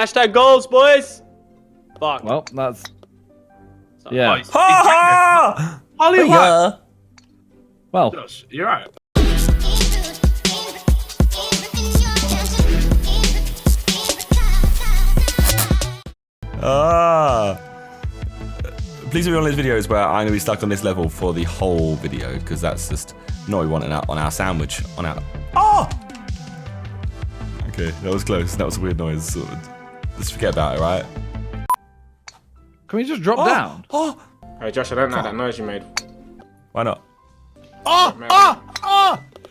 Hashtag goals, boys. Fuck. Well, that's yeah. Holy what? Well, Josh, you're right. Please be one of those videos where I'm gonna be stuck on this level for the whole video because that's just not what we want on our sandwich. On our. Oh! Okay, that was close. That was a weird noise. Just forget about it, right? can we just drop down? Oh! Hey, Josh, I don't like that noise you made. Why not?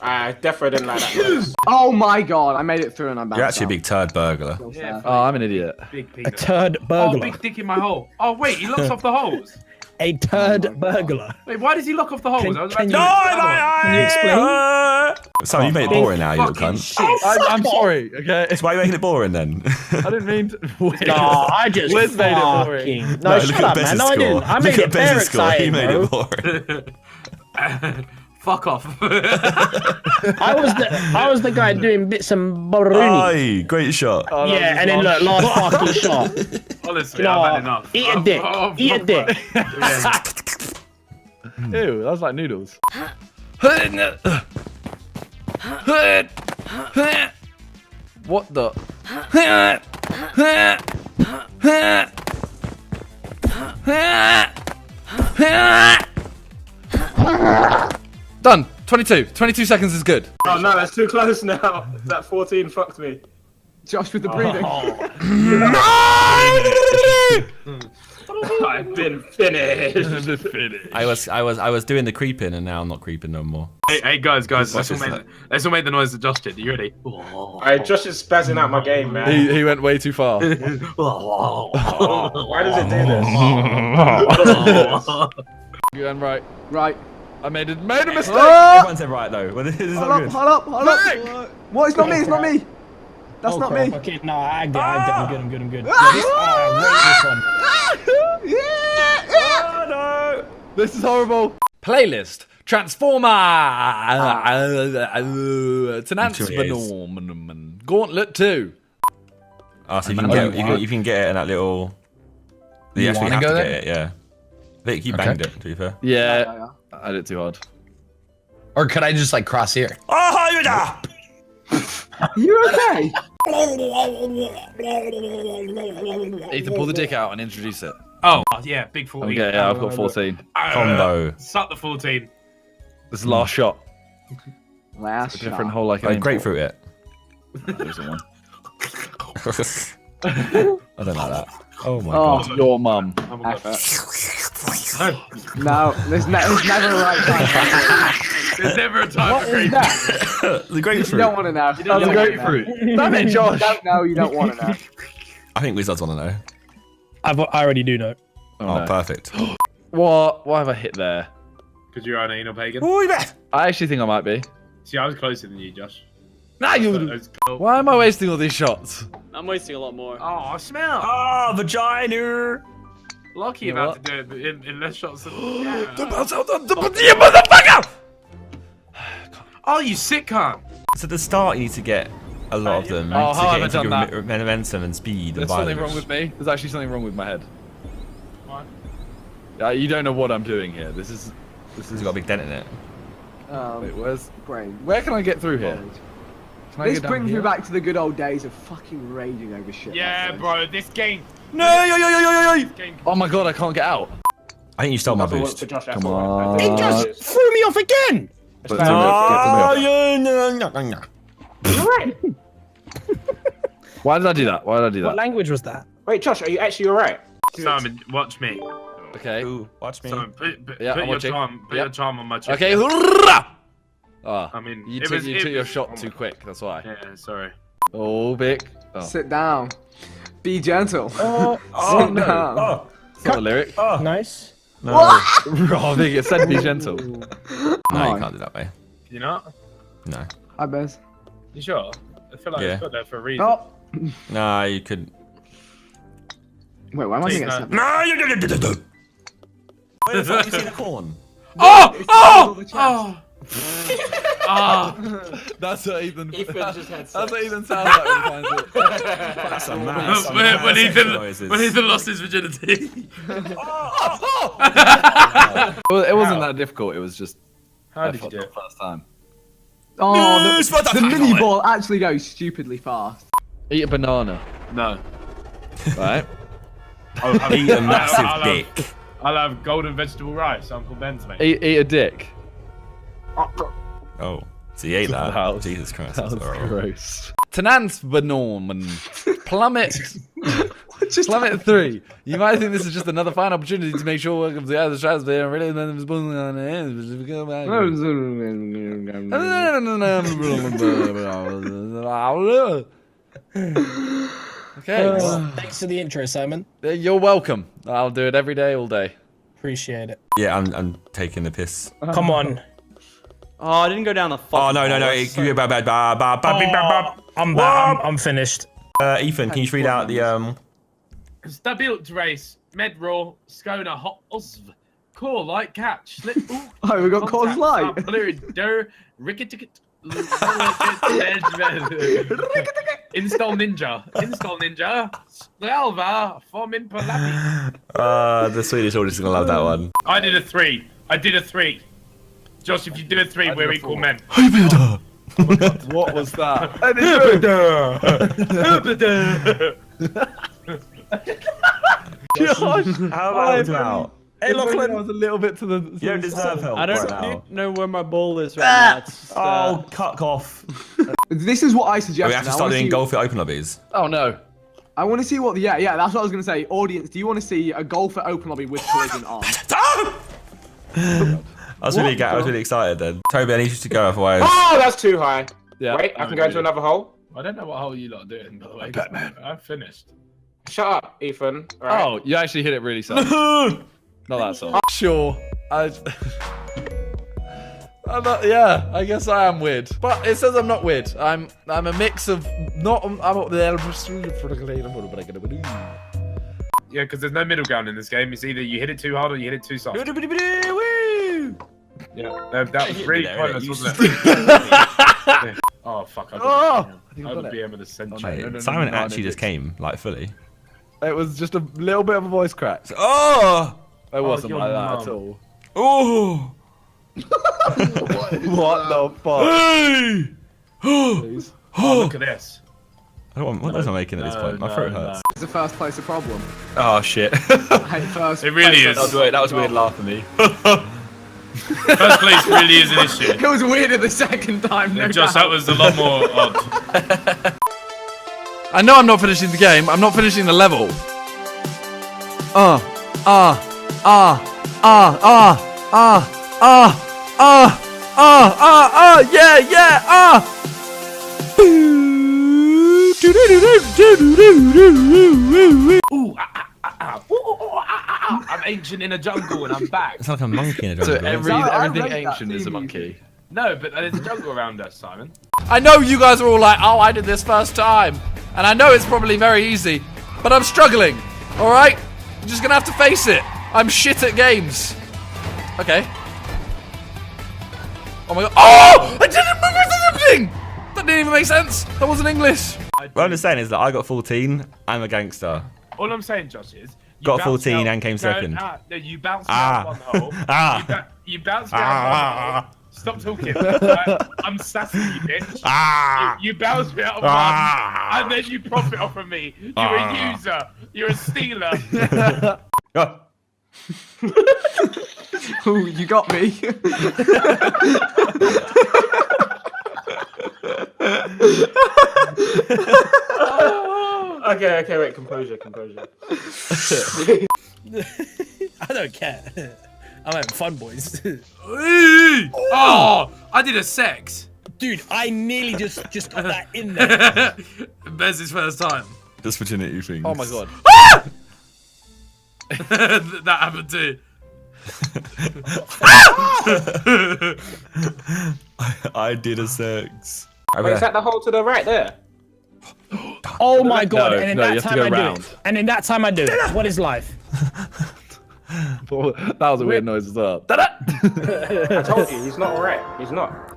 I definitely didn't like that noise. Oh my god, I made it through and I'm back. You're actually a big turd burglar. Yeah, Oh, I'm an idiot. big penis. A turd Oh, burglar. big dick in my hole. Oh, wait, he locks off the holes. A turd burglar. Wait, why does he lock off the holes? I was about to Can you explain? Sam, you made it boring now, you little fucking cunt. shit. I'm sorry. Okay. So why are you making it boring then? I didn't mean to. Wait. No, I just Liz made it fucking... boring. No, look shut at up, Bez's man. No, I score. didn't. I Look made at it very Bez's score. He exciting, made bro. it boring. Fuck off. I was the guy doing bits and Baruni. Aye, great shot. Oh, that Yeah, was and then long. look, last fucking shot. Honestly, You know I've had what? enough. Eat a dick. Eat a dick. Ew, that was like noodles. What the? Done. 22. 22 seconds is good. Oh no, that's too close now. That 14 fucked me. Josh with the breathing. I've been finished. I was doing the creeping and now I'm not creeping no more. Hey guys, let's Watch all this, make the noise that Josh did. You ready? Alright, Josh is spazzing out my game, man. He went way too far. Why does it do this? You went right. Right. I made a mistake. Everyone said right though. Well, this is Hold not up, good. hold up, hold up. What? It's not me, it's not me. That's not me. Okay, no, I get it. I'm good. Yeah, this, rate Yeah. Oh no! This is horrible. Playlist. Transformer. Tenance phenomenon. Gauntlet 2. Oh, so you can get you can get it in that little. You actually wanna have go to there? get it, yeah. Vic, you banged it. To be fair. Yeah. I did it too hard. Or could I just like cross here? Oh, you da! You okay? Ethan, pull the dick out and introduce it. Oh, yeah, big 14. Okay, yeah, I've got 14. Combo. Suck the 14. This is the last shot. Last A different shot. hole like Oh, grapefruit it. There's one. I don't like that. Oh my Oh. god. Your mum. Oh my god. No, there's never a right time. There's never a time What for is grief. that? The You grapefruit. don't want to know. don't That was a know. grapefruit. Damn it, Josh. Don't know, you don't want to know. I think Wizards want to know. I already do know. Oh, no. perfect. What? Why have I hit there? Because you're an anal pagan. Oh, you bet. I actually think I might be. See, I was closer than you, Josh. Nah, you. Why am I wasting all these shots? I'm wasting a lot more. Oh, smell. Ah, vagina. Lucky You know about to do it in less shots than. Yeah. You motherfucker! Oh, you sick cunt. So at the start, you need to get a lot of them. Oh, to how get have I into done your momentum and speed and There's something violence. wrong with me. There's actually something wrong with my head. What? You don't know what I'm doing here. This is. It's got a big dent in it. Wait, where's? Brain. Where can I get through here? Can I This get down brings me here? back to the good old days of fucking raging over shit. Yeah, like bro, this game. No, yo. This game. Oh my god, I can't get out. I think you stole my That's all boost. for Josh, that's Come all right. on. It just threw me off again. But it's only- You're right. Why did I do that? Why did I do What that? language was that? Wait, Josh, are you actually alright? Simon, watch me. Okay. Ooh, watch me. Simon, put Yeah, I'm your watching. charm. Put Yeah. your charm on my chest. Okay. Ah, I mean, you it took was- you it took your was- shot oh my too God. quick. That's why. Yeah, sorry. Oh, Vic. Oh. Sit down. Be gentle. Oh, Sit down. Oh, It's not a lyric. oh. nice. No. Oh, Vic, it said be gentle. No, you Oh. can't do that way. You know? No. Hi, Bez. You sure? I feel like Yeah. it's got there for a reason. Oh. No, you couldn't. Wait, why am I Please, getting no. something? No, you. Where the fuck did you see the corn? Oh! It's Oh! all the chest. Oh! Ah, That's what Ethan. Ethan just had That's what sex. Ethan sounds like when he finds it. That's a mad. when noises. Ethan lost his virginity. It wasn't that difficult. It was just. How did you fucked do up it? first time. Oh, Yes, what the the fuck mini on it? ball actually goes stupidly fast. Eat a banana. No. Right. Eat a massive dick. I'll have golden vegetable rice. Uncle Ben's mate. Eat a dick. Oh, so you ate that? That was- Jesus Christ, That that's was horrible. gross. Tenance phenomenon. Plummet. Just Plummet 3. You might think this is just another fine opportunity to make sure welcome to the other stratosphere and really then Okay. Thanks for the intro, Simon. You're welcome. I'll do it every day, all day. Appreciate it. Yeah, I'm taking the piss. Come on. Oh, I didn't go down the fucking Oh no, I'm finished. Ethan, can you just read out the Stabilt race. Medroll. Skona. Hot. Osv. Core. Light. Catch. Slip. Oh, we got Cause Light. Install Ninja. Install Ninja. Strelva. Formin Palapi. the Swedish audience is gonna love that one. I did a 3. I did a 3. Josh, if you do a 3, I we're did a equal 4. men. What was that? Josh, how about out? Hey, Lachlan. I was a little bit to the. You don't deserve help I right don't now. know where my ball is right now. It's just, Oh, cuck off. This is what I suggest. We have to start doing golf at open lobbies. Oh no. I want to see what. Yeah, that's what I was gonna say. Audience, do you want to see a golf at open lobby with collision on? I was really excited then. Toby, I need you to go, otherwise. Oh, that's too high. Yeah. Wait, I can go into another hole. I don't know what hole you lot are doing, by the way. I'm finished. Shut up, Ethan. All right. Oh, you actually hit it really soft. Not that soft. Sure. I'm not, yeah, I guess I am weird. But it says I'm not weird. I'm a mix of not. Yeah, because there's no middle ground in this game. It's either you hit it too hard or you hit it too soft. Yeah, that was really pointless, wasn't it? Yeah. Oh, fuck. I would be able to send you. Simon actually just came, like, fully. It was just a little bit of a voice crack. Oh! It wasn't your like that at mum. all. Oh! What the fuck? Hey! Please. Oh, look at this. I don't want, what was I making at this point? My throat hurts. It's the first place a problem. Oh, shit. I hate first. It really is. That was weird laugh for me. First place really is an issue. It was weirder the second time. No Josh, doubt. that was a lot more odd. I know I'm not finishing the game. I'm not finishing the level. I'm ancient in a jungle and I'm back. It's like a monkey in a So jungle. I everything rate that ancient is a theme monkey. No, but there's a jungle around us, Simon. I know you guys are all like, oh, I did this first time. And I know it's probably very easy, but I'm struggling. All right? I'm just gonna have to face it. I'm shit at games. Okay. Oh my god. Oh! I didn't remember anything! That didn't even make sense. That wasn't English. What I'm just saying is that I got 14, I'm a gangster. All I'm saying, Josh, is... you Got bounced 14 out- and came second. No, you bounced me out one hole. You bounced me out one hole. Stop talking. I'm sassy, you bitch. You bounced me out of one, and then you profit off of me. You're a user. You're a stealer. Ooh, you got me. Okay, wait, composure. I don't care. I'm having fun, boys. Oh, I did a sex. Dude, I nearly just got that in there. Bez's first time. Just virginity things. Oh my god. That happened too. I did a sex. Wait, is that the hole to the right there? Oh my god! No, and in no, you that have to time go I do round. it. And in that time I do it. What is life? That was a weird noise as well. I told you, he's not alright. He's not.